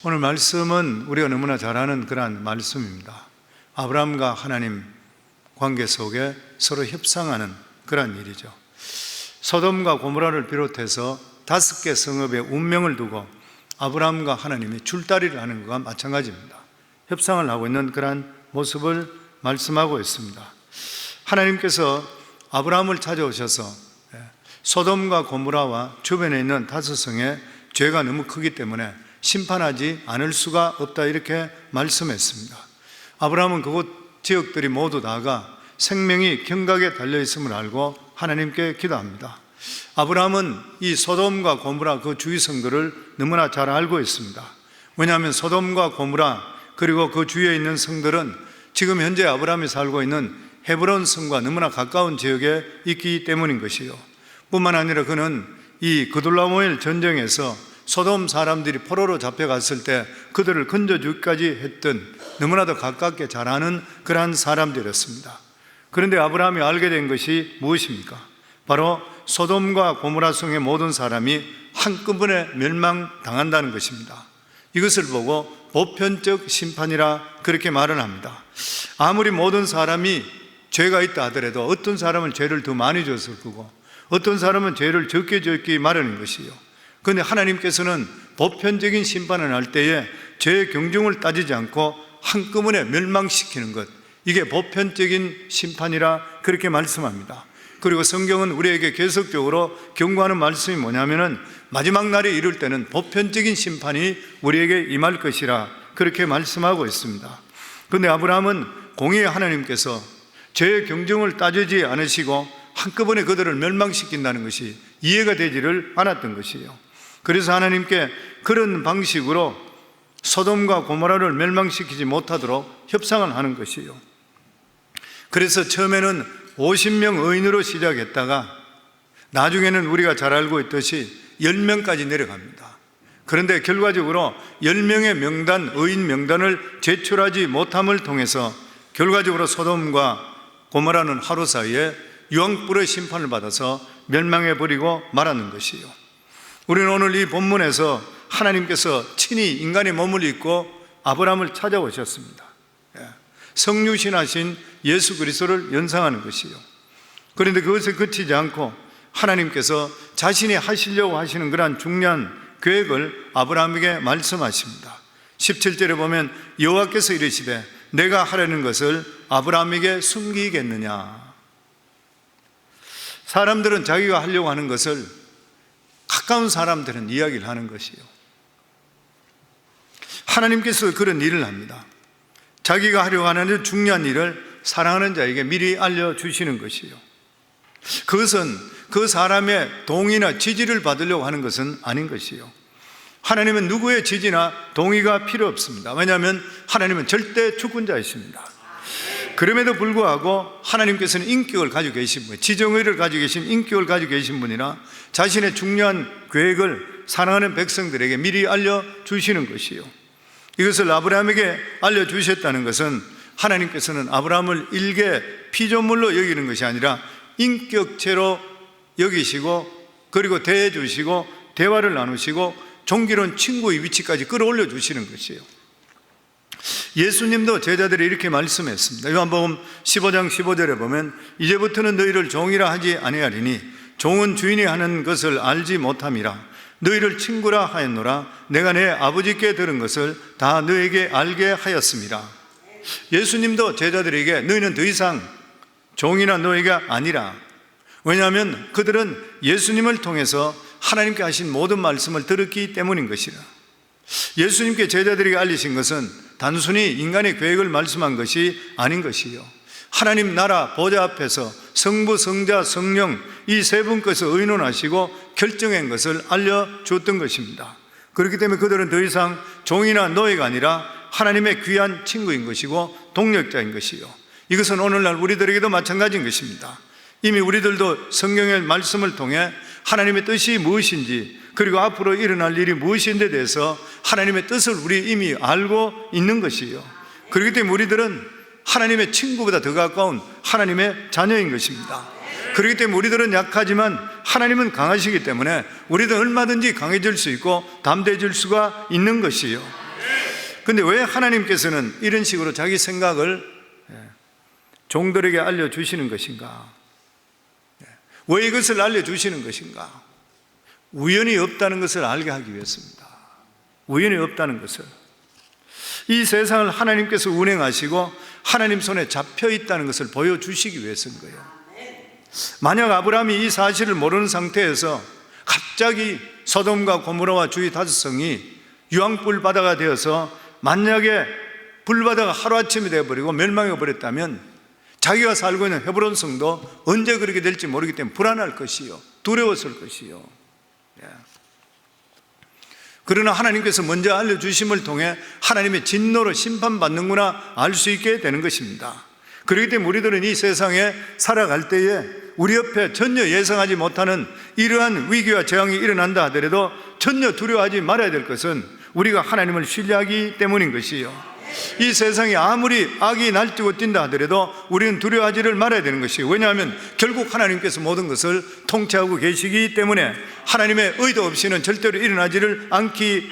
오늘 말씀은 우리가 너무나 잘 아는 그러한 말씀입니다. 아브라함과 하나님 관계 속에 서로 협상하는 그러한 일이죠. 소돔과 고모라를 비롯해서 5개 성읍의 운명을 두고 아브라함과 하나님이 줄다리를 하는 것과 마찬가지입니다. 협상을 하고 있는 그러한 모습을 말씀하고 있습니다. 하나님께서 아브라함을 찾아오셔서 소돔과 고모라와 주변에 있는 5성의 죄가 너무 크기 때문에 심판하지 않을 수가 없다, 이렇게 말씀했습니다. 아브라함은 그곳 지역들이 모두 다가 생명이 경각에 달려있음을 알고 하나님께 기도합니다. 아브라함은 이 소돔과 고모라 그 주위 성들을 너무나 잘 알고 있습니다. 왜냐하면 소돔과 고모라 그리고 그 주위에 있는 성들은 지금 현재 아브라함이 살고 있는 헤브론 성과 너무나 가까운 지역에 있기 때문인 것이요, 뿐만 아니라 그는 이 그돌라오멜 전쟁에서 소돔 사람들이 포로로 잡혀갔을 때 그들을 건져주기까지 했던 너무나도 가깝게 잘 아는 그러한 사람들이었습니다. 그런데 아브라함이 알게 된 것이 무엇입니까? 바로 소돔과 고모라 성의 모든 사람이 한꺼번에 멸망당한다는 것입니다. 이것을 보고 보편적 심판이라 그렇게 말을 합니다. 아무리 모든 사람이 죄가 있다 하더라도 어떤 사람은 죄를 더 많이 졌을 거고 어떤 사람은 죄를 적게 졌기 마련인 것이요, 그런데 하나님께서는 보편적인 심판을 할 때에 죄의 경중을 따지지 않고 한꺼번에 멸망시키는 것, 이게 보편적인 심판이라 그렇게 말씀합니다. 그리고 성경은 우리에게 계속적으로 경고하는 말씀이 뭐냐면은 마지막 날이 이룰 때는 보편적인 심판이 우리에게 임할 것이라 그렇게 말씀하고 있습니다. 그런데 아브라함은 공의의 하나님께서 죄의 경중을 따지지 않으시고 한꺼번에 그들을 멸망시킨다는 것이 이해가 되지를 않았던 것이에요. 그래서 하나님께 그런 방식으로 소돔과 고모라를 멸망시키지 못하도록 협상을 하는 것이에요. 그래서 처음에는 50명 의인으로 시작했다가 나중에는 우리가 잘 알고 있듯이 10명까지 내려갑니다. 그런데 결과적으로 10명의 명단, 의인 명단을 제출하지 못함을 통해서 결과적으로 소돔과 고모라는 하루 사이에 유황불의 심판을 받아서 멸망해버리고 말았는 것이에요. 우리는 오늘 이 본문에서 하나님께서 친히 인간의 몸을 입고 아브라함을 찾아오셨습니다. 성육신하신 예수 그리스도를 연상하는 것이요, 그런데 그것에 그치지 않고 하나님께서 자신이 하시려고 하시는 그러한 중요한 계획을 아브라함에게 말씀하십니다. 17절에 보면 여호와께서 이르시되 내가 하려는 것을 아브라함에게 숨기겠느냐. 사람들은 자기가 하려고 하는 것을 가까운 사람들은 이야기를 하는 것이요, 하나님께서 그런 일을 합니다. 자기가 하려고 하는 중요한 일을 사랑하는 자에게 미리 알려주시는 것이요, 그것은 그 사람의 동의나 지지를 받으려고 하는 것은 아닌 것이요, 하나님은 누구의 지지나 동의가 필요 없습니다. 왜냐하면 하나님은 절대 주권자이십니다. 그럼에도 불구하고 하나님께서는 인격을 가지고 계신 분, 지정의를 가지고 계신 인격을 가지고 계신 분이라 자신의 중요한 계획을 사랑하는 백성들에게 미리 알려주시는 것이요, 이것을 아브라함에게 알려주셨다는 것은 하나님께서는 아브라함을 일개 피조물로 여기는 것이 아니라 인격체로 여기시고 그리고 대해주시고 대화를 나누시고 종기로운 친구의 위치까지 끌어올려 주시는 것이에요. 예수님도 제자들이 이렇게 말씀했습니다. 요한복음 15장 15절에 보면 이제부터는 너희를 종이라 하지 아니하리니 종은 주인이 하는 것을 알지 못함이라 너희를 친구라 하였노라 내가 내 아버지께 들은 것을 다 너에게 알게 하였습니다. 예수님도 제자들에게 너희는 더 이상 종이나 너희가 아니라, 왜냐하면 그들은 예수님을 통해서 하나님께 하신 모든 말씀을 들었기 때문인 것이라. 예수님께 제자들에게 알리신 것은 단순히 인간의 계획을 말씀한 것이 아닌 것이요, 하나님 나라 보좌 앞에서 성부, 성자, 성령 이 세 분께서 의논하시고 결정한 것을 알려주었던 것입니다. 그렇기 때문에 그들은 더 이상 종이나 노예가 아니라 하나님의 귀한 친구인 것이고 동력자인 것이요, 이것은 오늘날 우리들에게도 마찬가지인 것입니다. 이미 우리들도 성경의 말씀을 통해 하나님의 뜻이 무엇인지 그리고 앞으로 일어날 일이 무엇인지에 대해서 하나님의 뜻을 우리 이미 알고 있는 것이에요. 그렇기 때문에 우리들은 하나님의 친구보다 더 가까운 하나님의 자녀인 것입니다. 그렇기 때문에 우리들은 약하지만 하나님은 강하시기 때문에 우리도 얼마든지 강해질 수 있고 담대해질 수가 있는 것이에요. 근데 왜 하나님께서는 이런 식으로 자기 생각을 종들에게 알려주시는 것인가? 왜 이것을 알려주시는 것인가? 우연이 없다는 것을 알게 하기 위해서입니다. 우연이 없다는 것을. 이 세상을 하나님께서 운행하시고 하나님 손에 잡혀 있다는 것을 보여주시기 위해서인 거예요. 만약 아브라함이 이 사실을 모르는 상태에서 갑자기 소돔과 고모라와 주위 5성이 유황불 바다가 되어서 만약에 불바다가 하루아침이 되어버리고 멸망해 버렸다면 자기가 살고 있는 헤브론 성도 언제 그렇게 될지 모르기 때문에 불안할 것이요, 두려웠을 것이요. 그러나 하나님께서 먼저 알려주심을 통해 하나님의 진노로 심판받는구나 알 수 있게 되는 것입니다. 그렇기 때문에 우리들은 이 세상에 살아갈 때에 우리 옆에 전혀 예상하지 못하는 이러한 위기와 재앙이 일어난다 하더라도 전혀 두려워하지 말아야 될 것은 우리가 하나님을 신뢰하기 때문인 것이요, 이 세상에 아무리 악이 날뛰고 뛴다 하더라도 우리는 두려워하지를 말아야 되는 것이에요. 왜냐하면 결국 하나님께서 모든 것을 통치하고 계시기 때문에 하나님의 의도 없이는 절대로 일어나지를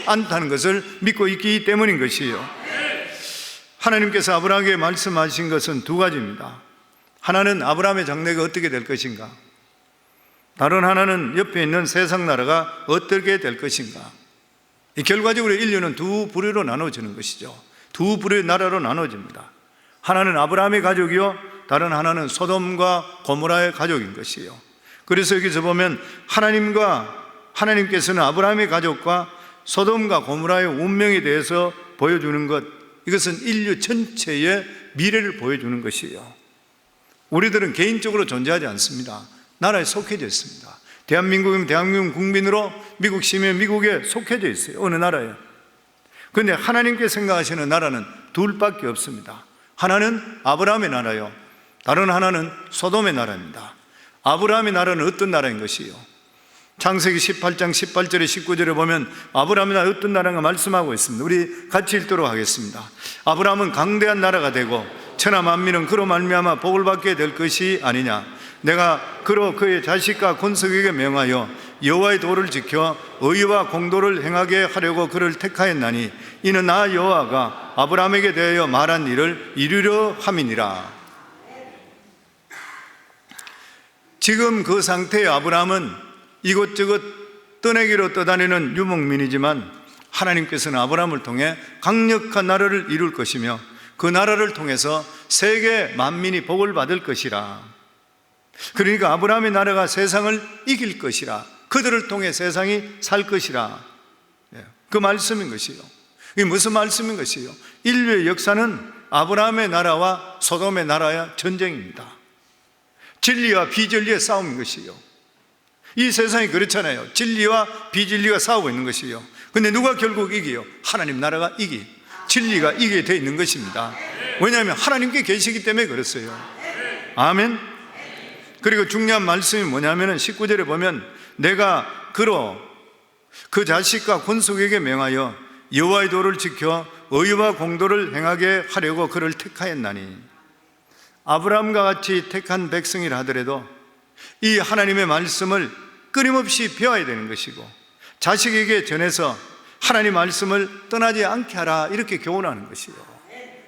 않다는 것을 믿고 있기 때문인 것이에요. 하나님께서 아브라함에게 말씀하신 것은 2가지입니다. 하나는 아브라함의 장래가 어떻게 될 것인가, 다른 하나는 옆에 있는 세상 나라가 어떻게 될 것인가. 결과적으로 인류는 2부류로 나눠지는 것이죠. 2부류의 나라로 나눠집니다. 하나는 아브라함의 가족이요, 다른 하나는 소돔과 고모라의 가족인 것이에요. 그래서 여기서 보면 하나님께서는 아브라함의 가족과 소돔과 고모라의 운명에 대해서 보여주는 것, 이것은 인류 전체의 미래를 보여주는 것이에요. 우리들은 개인적으로 존재하지 않습니다. 나라에 속해져 있습니다. 대한민국이면 대한민국 국민으로, 미국 시민은 미국에 속해져 있어요. 어느 나라에. 그런데 하나님께 생각하시는 나라는 2밖에 없습니다. 하나는 아브라함의 나라요, 다른 하나는 소돔의 나라입니다. 아브라함의 나라는 어떤 나라인 것이요? 창세기 18장 18절에 19절에 보면 아브라함의 나라 어떤 나라인가 말씀하고 있습니다. 우리 같이 읽도록 하겠습니다. 아브라함은 강대한 나라가 되고 천하 만민은 그로 말미암아 복을 받게 될 것이 아니냐. 내가 그로 그의 자식과 권속에게 명하여 여호와의 도를 지켜 의와 공도를 행하게 하려고 그를 택하였나니 이는 나 여호와가 아브라함에게 대하여 말한 일을 이루려 함이니라. 지금 그 상태의 아브라함은 이곳저곳 떠내기로 떠다니는 유목민이지만 하나님께서는 아브라함을 통해 강력한 나라를 이룰 것이며 그 나라를 통해서 세계 만민이 복을 받을 것이라. 그러니까 아브라함의 나라가 세상을 이길 것이라, 그들을 통해 세상이 살 것이라, 그 말씀인 것이요. 이게 무슨 말씀인 것이요? 인류의 역사는 아브라함의 나라와 소돔의 나라의 전쟁입니다. 진리와 비진리의 싸움인 것이요. 이 세상이 그렇잖아요. 진리와 비진리가 싸우고 있는 것이요. 근데 누가 결국 이기요? 하나님 나라가 진리가 이기게 되어 있는 것입니다. 왜냐하면 하나님께 계시기 때문에 그렇어요. 아멘. 그리고 중요한 말씀이 뭐냐면 19절에 보면 내가 그로 그 자식과 권속에게 명하여 여호와의 도를 지켜 의와 공도를 행하게 하려고 그를 택하였나니. 아브라함과 같이 택한 백성이라 하더라도 이 하나님의 말씀을 끊임없이 배워야 되는 것이고 자식에게 전해서 하나님 말씀을 떠나지 않게 하라, 이렇게 교훈하는 것이요.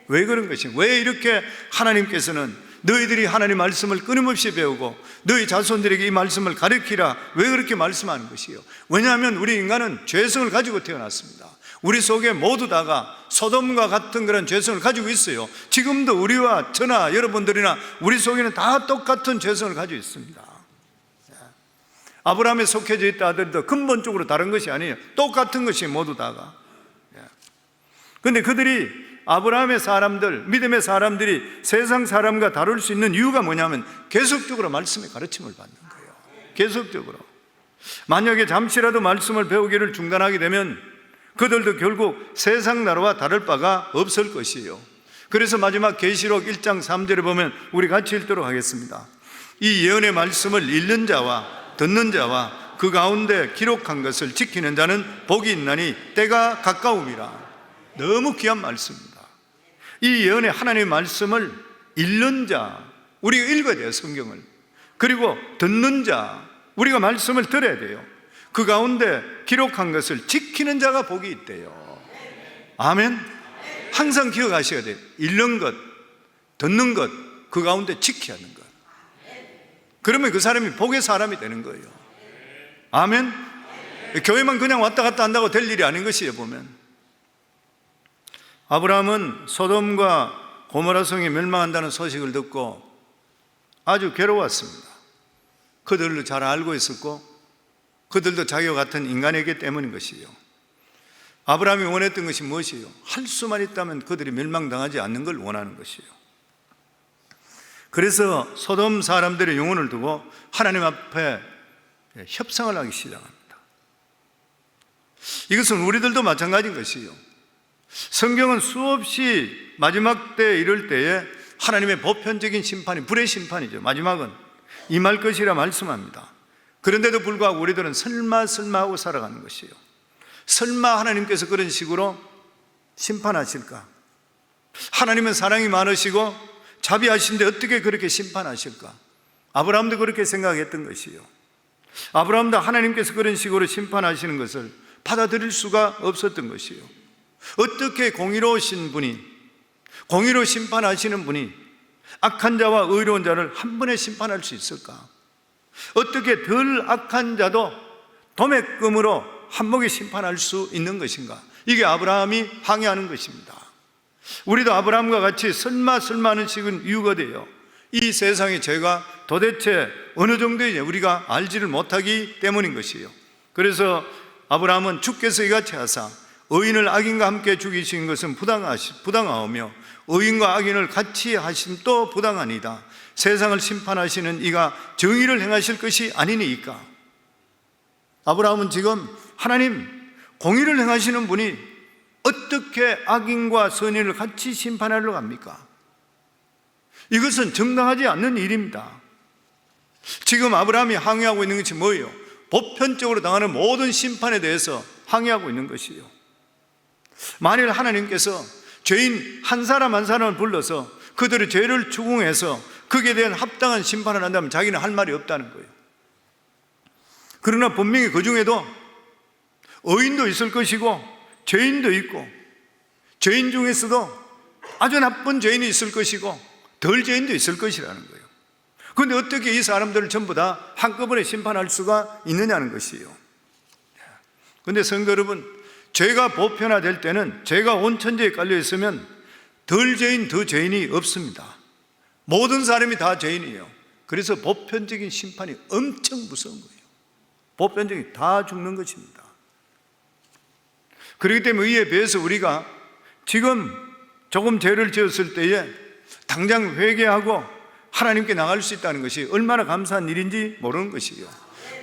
왜 그런 것이요? 왜 이렇게 하나님께서는 너희들이 하나님 말씀을 끊임없이 배우고 너희 자손들에게 이 말씀을 가르치라, 왜 그렇게 말씀하는 것이요? 왜냐하면 우리 인간은 죄성을 가지고 태어났습니다. 우리 속에 모두 다가 소돔과 같은 그런 죄성을 가지고 있어요. 지금도 우리와 저나 여러분들이나 우리 속에는 다 똑같은 죄성을 가지고 있습니다. 아브라함에 속해져 있다 하더라도 근본적으로 다른 것이 아니에요. 똑같은 것이 모두 다가. 그런데 그들이 아브라함의 사람들, 믿음의 사람들이 세상 사람과 다룰 수 있는 이유가 뭐냐면 계속적으로 말씀의 가르침을 받는 거예요. 계속적으로. 만약에 잠시라도 말씀을 배우기를 중단하게 되면 그들도 결국 세상 나라와 다를 바가 없을 것이에요. 그래서 마지막 계시록 1장 3절에 보면 우리 같이 읽도록 하겠습니다. 이 예언의 말씀을 읽는 자와 듣는 자와 그 가운데 기록한 것을 지키는 자는 복이 있나니 때가 가까움이라. 너무 귀한 말씀입니다. 이 예언의 하나님의 말씀을 읽는 자, 우리가 읽어야 돼요, 성경을. 그리고 듣는 자, 우리가 말씀을 들어야 돼요. 그 가운데 기록한 것을 지키는 자가 복이 있대요. 아멘. 항상 기억하셔야 돼요. 읽는 것, 듣는 것, 그 가운데 지켜야 하는 것. 그러면 그 사람이 복의 사람이 되는 거예요. 아멘? 교회만 그냥 왔다 갔다 한다고 될 일이 아닌 것이에요, 보면. 아브라함은 소돔과 고모라 성이 멸망한다는 소식을 듣고 아주 괴로웠습니다. 그들을 잘 알고 있었고 그들도 자기와 같은 인간이기 때문인 것이에요. 아브라함이 원했던 것이 무엇이에요? 할 수만 있다면 그들이 멸망당하지 않는 걸 원하는 것이에요. 그래서 소돔 사람들의 영혼을 두고 하나님 앞에 협상을 하기 시작합니다. 이것은 우리들도 마찬가지인 것이에요. 성경은 수없이 마지막 때에 이를 때에 하나님의 보편적인 심판이, 불의 심판이죠. 마지막은 임할 것이라 말씀합니다. 그런데도 불구하고 우리들은 설마 하고 살아가는 것이에요. 설마 하나님께서 그런 식으로 심판하실까? 하나님은 사랑이 많으시고 자비하신데 어떻게 그렇게 심판하실까? 아브라함도 그렇게 생각했던 것이에요. 아브라함도 하나님께서 그런 식으로 심판하시는 것을 받아들일 수가 없었던 것이에요. 어떻게 공의로우신 분이, 공의로 심판하시는 분이 악한 자와 의로운 자를 한 번에 심판할 수 있을까? 어떻게 덜 악한 자도 도매금으로 한몫에 심판할 수 있는 것인가? 이게 아브라함이 항의하는 것입니다. 우리도 아브라함과 같이 설마 하는 식은 이유가 돼요. 이 세상의 죄가 도대체 어느 정도인지 우리가 알지를 못하기 때문인 것이에요. 그래서 아브라함은 주께서 이같이 하사 의인을 악인과 함께 죽이신 것은 부당하오며 의인과 악인을 같이 하심도 부당하니이다. 세상을 심판하시는 이가 정의를 행하실 것이 아니니이까. 아브라함은 지금 하나님, 공의를 행하시는 분이 어떻게 악인과 선인을 같이 심판하려고 합니까? 이것은 정당하지 않는 일입니다. 지금 아브라함이 항의하고 있는 것이 뭐예요? 보편적으로 당하는 모든 심판에 대해서 항의하고 있는 것이에요. 만일 하나님께서 죄인 한 사람 한 사람을 불러서 그들의 죄를 추궁해서 거기에 대한 합당한 심판을 한다면 자기는 할 말이 없다는 거예요. 그러나 분명히 그 중에도 의인도 있을 것이고 죄인도 있고, 죄인 중에서도 아주 나쁜 죄인이 있을 것이고 덜 죄인도 있을 것이라는 거예요. 그런데 어떻게 이 사람들을 전부 다 한꺼번에 심판할 수가 있느냐는 것이에요. 그런데 성도 여러분, 죄가 보편화될 때는, 죄가 온 천지에 깔려 있으면 덜 죄인, 더 죄인이 없습니다. 모든 사람이 다 죄인이에요. 그래서 보편적인 심판이 엄청 무서운 거예요. 보편적인, 다 죽는 것입니다. 그렇기 때문에 이에 비해서 우리가 지금 조금 죄를 지었을 때에 당장 회개하고 하나님께 나갈 수 있다는 것이 얼마나 감사한 일인지 모르는 것이에요.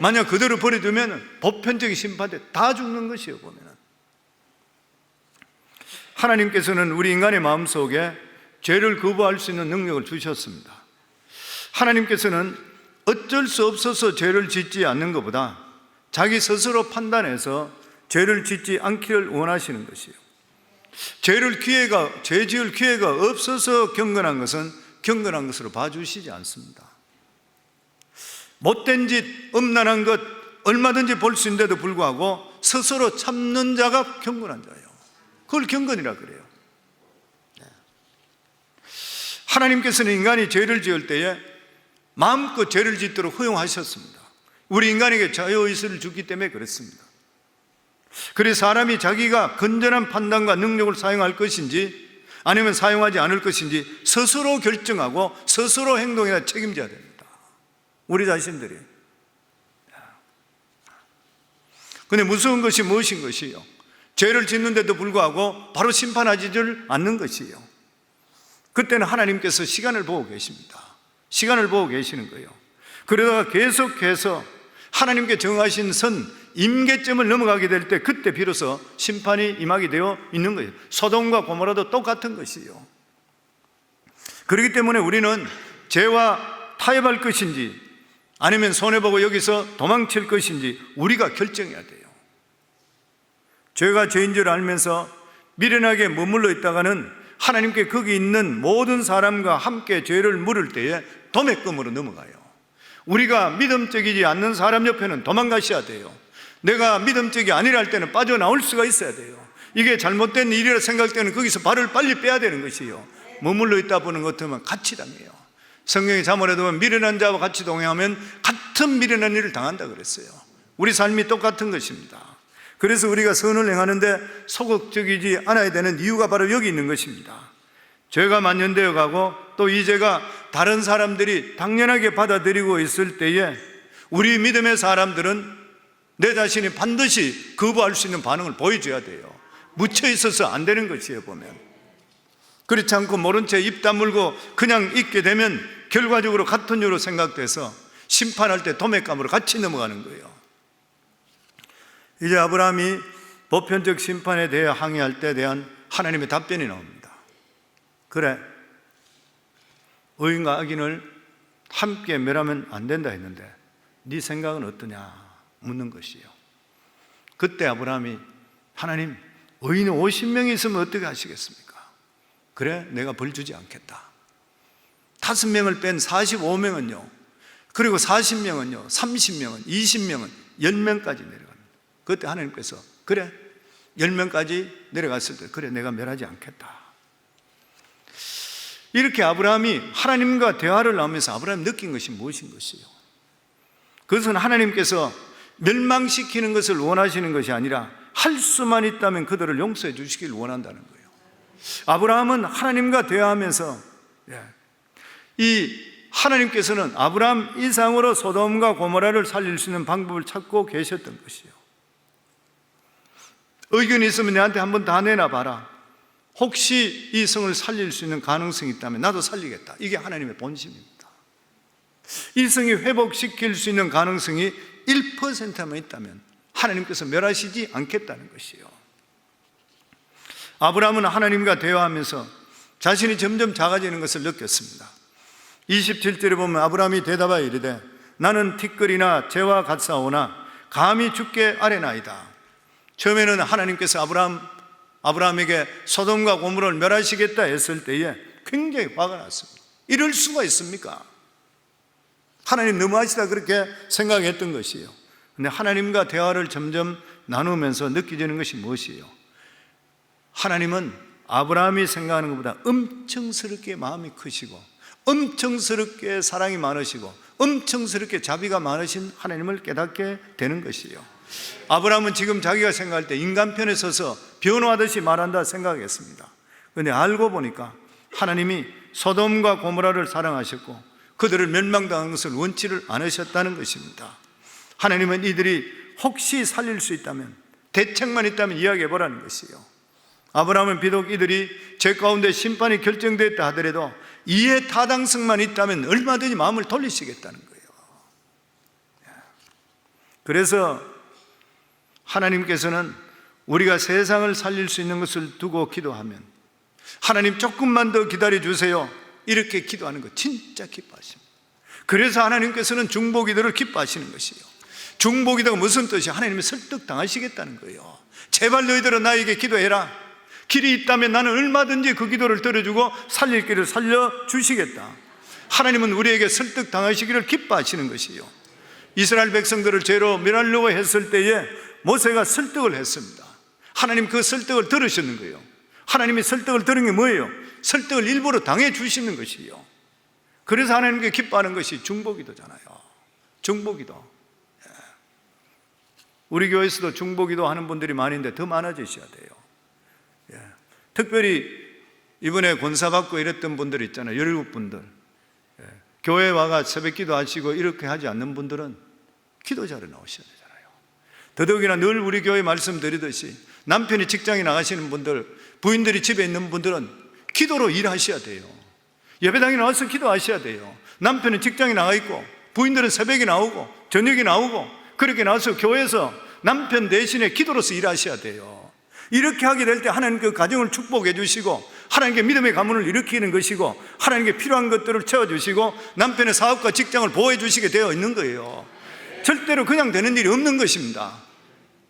만약 그대로 버려두면 보편적인 심판 때 다 죽는 것이에요. 보면 하나님께서는 우리 인간의 마음속에 죄를 거부할 수 있는 능력을 주셨습니다. 하나님께서는 어쩔 수 없어서 죄를 짓지 않는 것보다 자기 스스로 판단해서 죄를 짓지 않기를 원하시는 것이에요. 죄 지을 기회가 없어서 경건한 것은 경건한 것으로 봐주시지 않습니다. 못된 짓, 음란한 것 얼마든지 볼 수 있는데도 불구하고 스스로 참는 자가 경건한 자예요. 그걸 경건이라 그래요. 하나님께서는 인간이 죄를 지을 때에 마음껏 죄를 짓도록 허용하셨습니다. 우리 인간에게 자유의식을 주기 때문에 그렇습니다. 그래서 사람이 자기가 건전한 판단과 능력을 사용할 것인지 아니면 사용하지 않을 것인지 스스로 결정하고 스스로 행동해야 책임져야 됩니다. 우리 자신들이. 근데 무서운 것이 무엇인 것이요? 죄를 짓는데도 불구하고 바로 심판하지를 않는 것이에요. 그때는 하나님께서 시간을 보고 계십니다. 시간을 보고 계시는 거예요. 그러다가 계속해서 하나님께 정하신 선 임계점을 넘어가게 될 때 그때 비로소 심판이 임하게 되어 있는 거예요. 소돔과 고모라도 똑같은 것이에요. 그렇기 때문에 우리는 죄와 타협할 것인지 아니면 손해보고 여기서 도망칠 것인지 우리가 결정해야 돼요. 죄가 죄인 줄 알면서 미련하게 머물러 있다가는 하나님께 거기 있는 모든 사람과 함께 죄를 물을 때에 도매금으로 넘어가요. 우리가 믿음적이지 않는 사람 옆에는 도망가셔야 돼요. 내가 믿음적이 아니라 할 때는 빠져나올 수가 있어야 돼요. 이게 잘못된 일이라 생각되는 거기서 발을 빨리 빼야 되는 것이요. 머물러 있다 보는 것 같으면 가치당해요. 성경에 자문에 보면 미련한 자와 같이 동행하면 같은 미련한 일을 당한다 그랬어요. 우리 삶이 똑같은 것입니다. 그래서 우리가 선을 행하는데 소극적이지 않아야 되는 이유가 바로 여기 있는 것입니다. 죄가 만연되어 가고 또 이 죄가 다른 사람들이 당연하게 받아들이고 있을 때에 우리 믿음의 사람들은 내 자신이 반드시 거부할 수 있는 반응을 보여줘야 돼요. 묻혀 있어서 안 되는 것이에요. 보면 그렇지 않고 모른 채 입 다물고 그냥 있게 되면 결과적으로 같은 유로 생각돼서 심판할 때 도매감으로 같이 넘어가는 거예요. 이제 아브라함이 보편적 심판에 대해 항의할 때 대한 하나님의 답변이 나옵니다. 그래, 의인과 악인을 함께 멸하면 안 된다 했는데 네 생각은 어떠냐 묻는 것이에요. 그때 아브라함이 하나님, 의인이 50명이 있으면 어떻게 하시겠습니까? 그래, 내가 벌 주지 않겠다. 5명을 뺀 45명은요, 그리고 40명은요, 30명은, 20명은, 10명까지 내려갑니다. 그때 하나님께서 그래, 10명까지 내려갔을 때 그래, 내가 멸하지 않겠다. 이렇게 아브라함이 하나님과 대화를 나누면서 아브라함이 느낀 것이 무엇인 것이요? 그것은 하나님께서 멸망시키는 것을 원하시는 것이 아니라 할 수만 있다면 그들을 용서해 주시길 원한다는 거예요. 아브라함은 하나님과 대화하면서 이 하나님께서는 아브라함 이상으로 소돔과 고모라를 살릴 수 있는 방법을 찾고 계셨던 것이요. 의견이 있으면 내한테 한번 다 내놔봐라. 혹시 이 성을 살릴 수 있는 가능성이 있다면 나도 살리겠다. 이게 하나님의 본심입니다. 이 성이 회복시킬 수 있는 가능성이 1%만 있다면 하나님께서 멸하시지 않겠다는 것이요. 아브라함은 하나님과 대화하면서 자신이 점점 작아지는 것을 느꼈습니다. 27절에 보면 아브라함이 대답하여 이르되 나는 티끌이나 재와 같사오나 감히 주께 아뢰나이다. 처음에는 하나님께서 아브라함에게 소돔과 고모라를 멸하시겠다 했을 때에 굉장히 화가 났습니다. 이럴 수가 있습니까? 하나님 너무하시다 그렇게 생각했던 것이에요. 그런데 하나님과 대화를 점점 나누면서 느껴지는 것이 무엇이에요? 하나님은 아브라함이 생각하는 것보다 엄청스럽게 마음이 크시고 엄청스럽게 사랑이 많으시고 엄청스럽게 자비가 많으신 하나님을 깨닫게 되는 것이에요. 아브라함은 지금 자기가 생각할 때 인간 편에 서서 변호하듯이 말한다 생각했습니다. 그런데 알고 보니까 하나님이 소돔과 고모라를 사랑하셨고 그들을 멸망당한 것을 원치를 않으셨다는 것입니다. 하나님은 이들이 혹시 살릴 수 있다면, 대책만 있다면 이야기해 보라는 것이에요. 아브라함은 비록 이들이 죄 가운데 심판이 결정됐다 하더라도 이해 타당성만 있다면 얼마든지 마음을 돌리시겠다는 거예요. 그래서 하나님께서는 우리가 세상을 살릴 수 있는 것을 두고 기도하면 하나님 조금만 더 기다려 주세요 이렇게 기도하는 거 진짜 기뻐하십니다. 그래서 하나님께서는 중보기도를 기뻐하시는 것이에요. 중보기도가 무슨 뜻이에요? 하나님이 설득당하시겠다는 거예요. 제발 너희들은 나에게 기도해라. 길이 있다면 나는 얼마든지 그 기도를 들어주고 살릴 길을 살려주시겠다. 하나님은 우리에게 설득당하시기를 기뻐하시는 것이에요. 이스라엘 백성들을 죄로 멸하려고 했을 때에 모세가 설득을 했습니다. 하나님 그 설득을 들으시는 거예요. 하나님이 설득을 들은 게 뭐예요? 설득을 일부러 당해 주시는 것이에요. 그래서 하나님께 기뻐하는 것이 중보기도잖아요. 중보기도. 우리 교회에서도 중보기도 하는 분들이 많은데 더 많아지셔야 돼요. 특별히 이번에 권사받고 이랬던 분들 있잖아요. 17분들. 교회 와가 새벽기도 하시고 이렇게 하지 않는 분들은 기도자로 나오셔야 되잖아요. 더더욱이나 늘 우리 교회 말씀드리듯이 남편이 직장에 나가시는 분들, 부인들이 집에 있는 분들은 기도로 일하셔야 돼요. 예배당에 나와서 기도하셔야 돼요. 남편은 직장에 나가 있고 부인들은 새벽에 나오고 저녁에 나오고 그렇게 나와서 교회에서 남편 대신에 기도로서 일하셔야 돼요. 이렇게 하게 될 때 하나님 그 가정을 축복해 주시고 하나님께 믿음의 가문을 일으키는 것이고 하나님께 필요한 것들을 채워주시고 남편의 사업과 직장을 보호해 주시게 되어 있는 거예요. 절대로 그냥 되는 일이 없는 것입니다.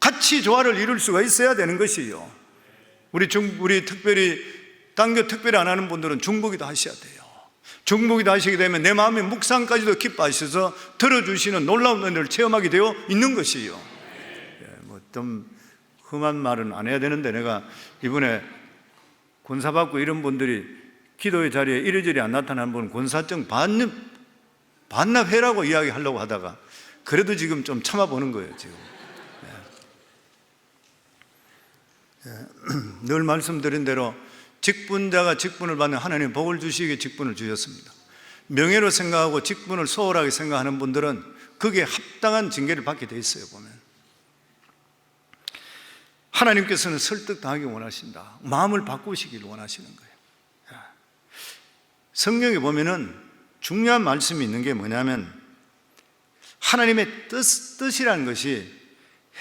같이 조화를 이룰 수가 있어야 되는 것이에요. 우리 특별히 당교 특별히 안 하는 분들은 중보기도 하셔야 돼요. 중보기도 하시게 되면 내 마음의 묵상까지도 기뻐하셔서 들어주시는 놀라운 은혜를 체험하게 되어 있는 것이에요. 좀 험한 말은 안 해야 되는데, 내가 이번에 권사받고 이런 분들이 기도의 자리에 이리저리 안 나타나는 분은 권사증 반납해라고 이야기하려고 하다가 그래도 지금 좀 참아보는 거예요, 지금. 늘 말씀드린 대로 직분자가 직분을 받는 하나님 복을 주시기에 직분을 주셨습니다. 명예로 생각하고 직분을 소홀하게 생각하는 분들은 그게 합당한 징계를 받게 돼 있어요, 보면. 하나님께서는 설득당하기 원하신다. 마음을 바꾸시길 원하시는 거예요. 성경에 보면은 중요한 말씀이 있는 게 뭐냐면, 하나님의 뜻이라는 것이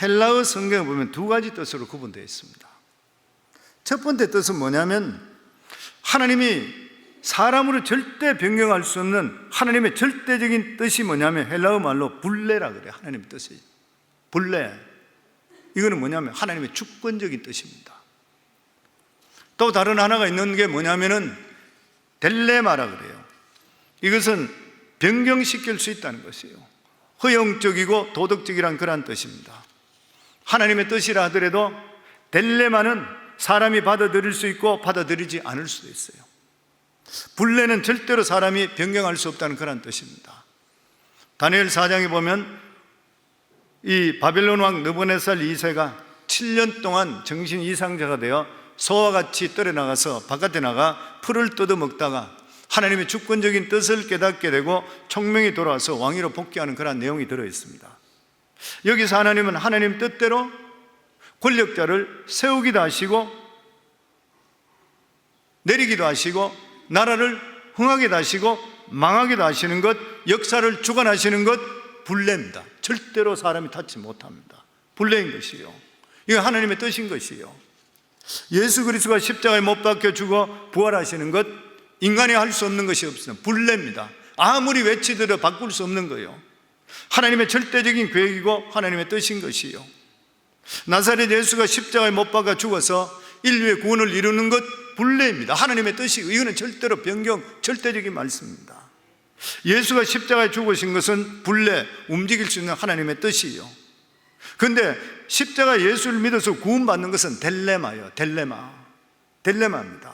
헬라어 성경에 보면 두 가지 뜻으로 구분되어 있습니다. 첫 번째 뜻은 뭐냐면, 하나님이 사람으로 절대 변경할 수 없는 하나님의 절대적인 뜻이 뭐냐면 헬라어 말로 불레라 그래요. 하나님의 뜻이 불레. 이거는 뭐냐면 하나님의 주권적인 뜻입니다. 또 다른 하나가 있는 게 뭐냐면은 델레마라 그래요. 이것은 변경시킬 수 있다는 것이에요. 허용적이고 도덕적이란 그런 뜻입니다. 하나님의 뜻이라 하더라도 델레마는 사람이 받아들일 수 있고 받아들이지 않을 수도 있어요. 불레는 절대로 사람이 변경할 수 없다는 그런 뜻입니다. 다니엘 4장에 보면 이 바벨론 왕 느부갓네살 2세가 7년 동안 정신 이상자가 되어 소와 같이 떨어나가서 바깥에 나가 풀을 뜯어먹다가 하나님의 주권적인 뜻을 깨닫게 되고 총명이 돌아와서 왕위로 복귀하는 그런 내용이 들어있습니다. 여기서 하나님은 하나님 뜻대로 권력자를 세우기도 하시고 내리기도 하시고 나라를 흥하게도 하시고 망하게도 하시는 것, 역사를 주관하시는 것, 불레입니다. 절대로 사람이 닿지 못합니다. 불레인 것이요, 이거 하나님의 뜻인 것이요. 예수 그리스도가 십자가에 못 박혀 죽어 부활하시는 것, 인간이 할 수 없는 것이 없습니다. 불레입니다. 아무리 외치더라도 바꿀 수 없는 거예요. 하나님의 절대적인 계획이고 하나님의 뜻인 것이요. 나사렛 예수가 십자가에 못 박아 죽어서 인류의 구원을 이루는 것, 불레입니다. 하나님의 뜻이고 이거는 절대로 변경, 절대적인 말씀입니다. 예수가 십자가에 죽으신 것은 불레, 움직일 수 있는 하나님의 뜻이에요. 그런데 십자가 예수를 믿어서 구원받는 것은 델레마예요. 델레마입니다.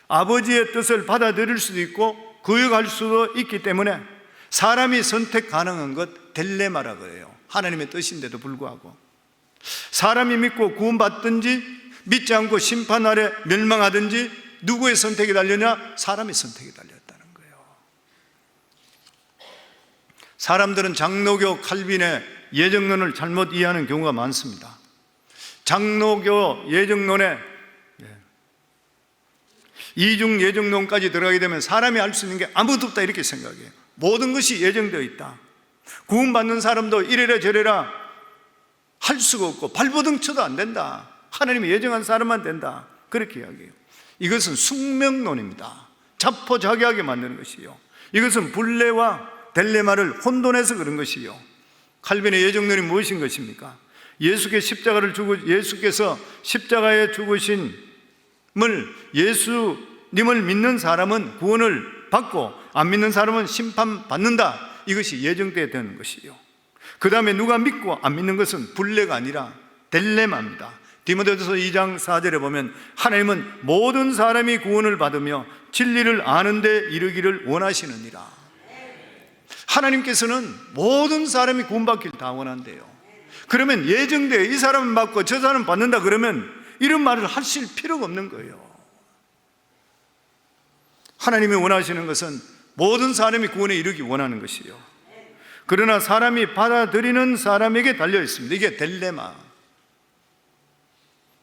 아버지의 뜻을 받아들일 수도 있고 거역할 수도 있기 때문에 사람이 선택 가능한 것, 델레마라고 해요. 하나님의 뜻인데도 불구하고 사람이 믿고 구원받든지 믿지 않고 심판 아래 멸망하든지 누구의 선택이 달렸냐? 사람의 선택이 달렸다는 거예요. 사람들은 장로교 칼빈의 예정론을 잘못 이해하는 경우가 많습니다. 장로교 예정론에 이중 예정론까지 들어가게 되면 사람이 할 수 있는 게 아무것도 없다 이렇게 생각해요. 모든 것이 예정되어 있다. 구원받는 사람도 이래라 저래라 할 수가 없고 발버둥 쳐도 안 된다. 하나님이 예정한 사람만 된다. 그렇게 이야기해요. 이것은 숙명론입니다. 자포자기하게 만드는 것이요. 이것은 불레와 델레마를 혼돈해서 그런 것이요. 칼빈의 예정론이 무엇인 것입니까? 예수께서 십자가에 죽으심을 예수님을 믿는 사람은 구원을 받고 안 믿는 사람은 심판받는다. 이것이 예정되어야 되는 것이요. 그 다음에 누가 믿고 안 믿는 것은 불레가 아니라 델레마입니다. 디모데후서 2장 4절에 보면 하나님은 모든 사람이 구원을 받으며 진리를 아는 데 이르기를 원하시느니라. 하나님께서는 모든 사람이 구원받길 다 원한대요. 그러면 예정되어 이 사람은 받고 저 사람은 받는다 그러면 이런 말을 하실 필요가 없는 거예요. 하나님이 원하시는 것은 모든 사람이 구원에 이르기 원하는 것이요. 그러나 사람이 받아들이는 사람에게 달려 있습니다. 이게 델레마.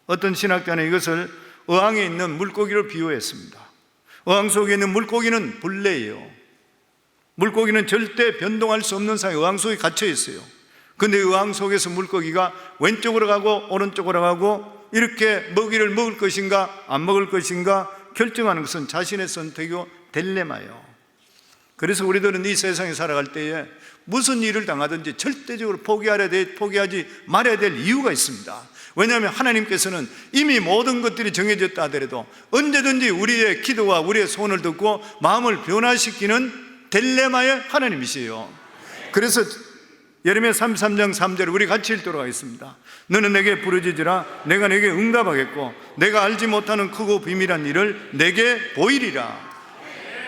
어떤 신학자는 이것을 어항에 있는 물고기로 비유했습니다. 어항 속에 있는 물고기는 불레예요. 물고기는 절대 변동할 수 없는 상황에 어항 속에 갇혀 있어요. 그런데 어항 속에서 물고기가 왼쪽으로 가고 오른쪽으로 가고 이렇게 먹이를 먹을 것인가 안 먹을 것인가 결정하는 것은 자신의 선택이고 딜레마예요. 그래서 우리들은 이 세상에 살아갈 때에 무슨 일을 당하든지 절대적으로 포기하지 말아야 될 이유가 있습니다. 왜냐하면 하나님께서는 이미 모든 것들이 정해졌다 하더라도 언제든지 우리의 기도와 우리의 소원을 듣고 마음을 변화시키는 딜레마의 하나님이시요. 그래서 예레미야 33장 3절을 우리 같이 읽도록 하겠습니다. 너는 내게 부르짖으라 내가 내게 응답하겠고 내가 알지 못하는 크고 비밀한 일을 내게 보이리라.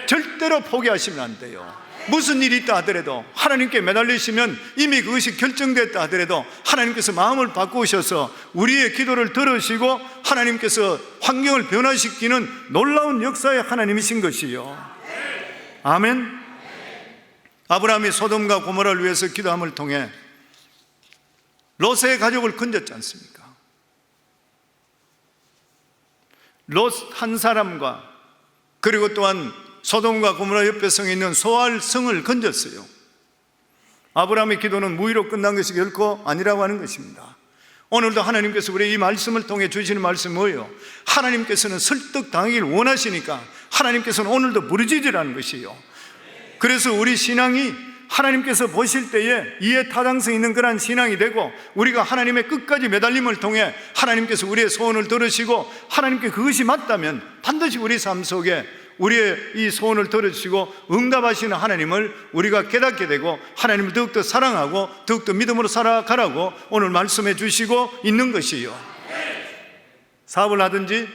절대로 포기하시면 안 돼요. 무슨 일이 있다 하더라도 하나님께 매달리시면 이미 그것이 결정됐다 하더라도 하나님께서 마음을 바꾸셔서 우리의 기도를 들으시고 하나님께서 환경을 변화시키는 놀라운 역사의 하나님이신 것이요. 아멘. 아브라함이 소돔과 고모라를 위해서 기도함을 통해 롯의 가족을 건졌지 않습니까? 롯 한 사람과 그리고 또한 소돔과 고모라 옆에 성에 있는 소알 성을 건졌어요. 아브라함의 기도는 무의로 끝난 것이 결코 아니라고 하는 것입니다. 오늘도 하나님께서 우리 이 말씀을 통해 주시는 말씀은 뭐예요? 하나님께서는 설득당하기를 원하시니까 하나님께서는 오늘도 부르짖으라는 것이에요. 그래서 우리 신앙이 하나님께서 보실 때에 이해 타당성 있는 그러한 신앙이 되고 우리가 하나님의 끝까지 매달림을 통해 하나님께서 우리의 소원을 들으시고 하나님께 그것이 맞다면 반드시 우리 삶 속에 우리의 이 소원을 들으시고 응답하시는 하나님을 우리가 깨닫게 되고 하나님을 더욱더 사랑하고 더욱더 믿음으로 살아가라고 오늘 말씀해 주시고 있는 것이에요. 사업을 하든지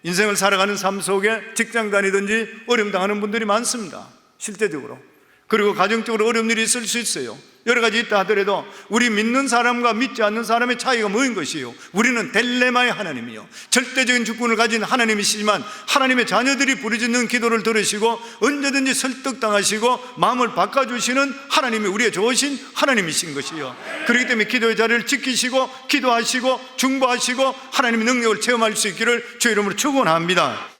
인생을 살아가는 삶 속에 직장 다니든지 어려움 당하는 분들이 많습니다. 실제적으로. 그리고 가정적으로 어려운 일이 있을 수 있어요. 여러 가지 있다 하더라도 우리 믿는 사람과 믿지 않는 사람의 차이가 뭐인 것이요? 우리는 딜레마의 하나님이요, 절대적인 주권을 가진 하나님이시지만 하나님의 자녀들이 부르짖는 기도를 들으시고 언제든지 설득당하시고 마음을 바꿔주시는 하나님이 우리의 좋으신 하나님이신 것이요. 그렇기 때문에 기도의 자리를 지키시고 기도하시고 중보하시고 하나님의 능력을 체험할 수 있기를 주의 이름으로 축원합니다.